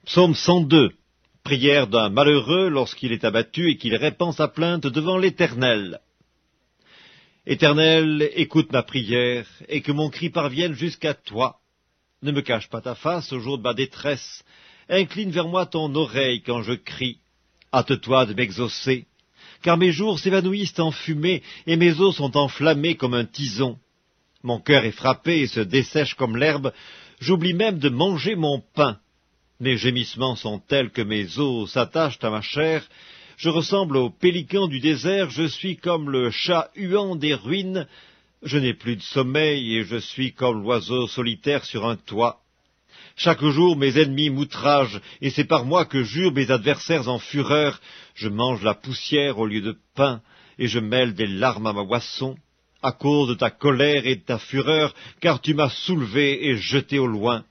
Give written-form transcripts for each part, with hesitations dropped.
Psaume 102. Prière d'un malheureux lorsqu'il est abattu et qu'il répand sa plainte devant l'Éternel. Éternel, écoute ma prière, et que mon cri parvienne jusqu'à toi. Ne me cache pas ta face au jour de ma détresse. Incline vers moi ton oreille quand je crie. Hâte-toi de m'exaucer, car mes jours s'évanouissent en fumée, et mes os sont enflammés comme un tison. Mon cœur est frappé et se dessèche comme l'herbe, j'oublie même de manger mon pain. Mes gémissements sont tels que mes os s'attachent à ma chair. Je ressemble au pélican du désert, je suis comme le chat huant des ruines. Je n'ai plus de sommeil et je suis comme l'oiseau solitaire sur un toit. Chaque jour mes ennemis m'outragent, et c'est par moi que jurent mes adversaires en fureur. Je mange la poussière au lieu de pain, et je mêle des larmes à ma boisson, à cause de ta colère et de ta fureur, car tu m'as soulevé et jeté au loin.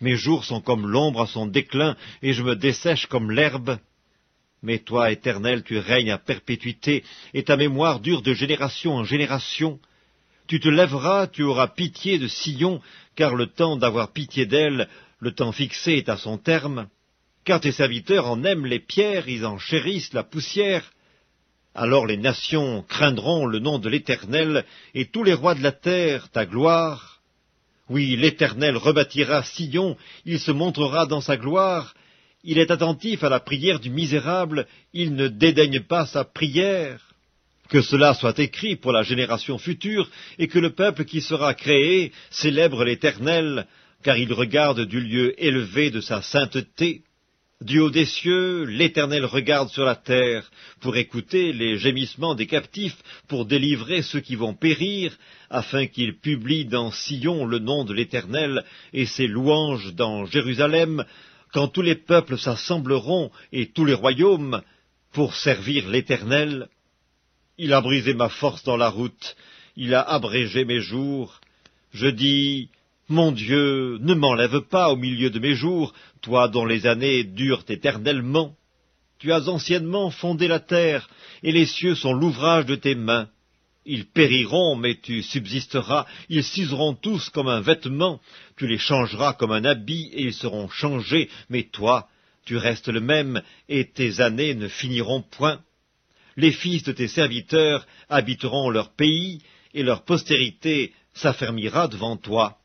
Mes jours sont comme l'ombre à son déclin, et je me dessèche comme l'herbe. Mais toi, Éternel, tu règnes à perpétuité, et ta mémoire dure de génération en génération. Tu te lèveras, tu auras pitié de Sion, car le temps d'avoir pitié d'elle, le temps fixé est à son terme. Car tes serviteurs en aiment les pierres, ils en chérissent la poussière. Alors les nations craindront le nom de l'Éternel, et tous les rois de la terre ta gloire. Oui, l'Éternel rebâtira Sion, il se montrera dans sa gloire. Il est attentif à la prière du misérable, il ne dédaigne pas sa prière. Que cela soit écrit pour la génération future, et que le peuple qui sera créé célèbre l'Éternel, car il regarde du lieu élevé de sa sainteté. Du haut des cieux, l'Éternel regarde sur la terre, pour écouter les gémissements des captifs, pour délivrer ceux qui vont périr, afin qu'il publie dans Sion le nom de l'Éternel, et ses louanges dans Jérusalem, quand tous les peuples s'assembleront, et tous les royaumes, pour servir l'Éternel. Il a brisé ma force dans la route, il a abrégé mes jours. Je dis, mon Dieu, ne m'enlève pas au milieu de mes jours, toi dont les années durent éternellement. Tu as anciennement fondé la terre, et les cieux sont l'ouvrage de tes mains. Ils périront, mais tu subsisteras, ils s'useront tous comme un vêtement, tu les changeras comme un habit, et ils seront changés, mais toi, tu restes le même, et tes années ne finiront point. Les fils de tes serviteurs habiteront leur pays, et leur postérité s'affermira devant toi.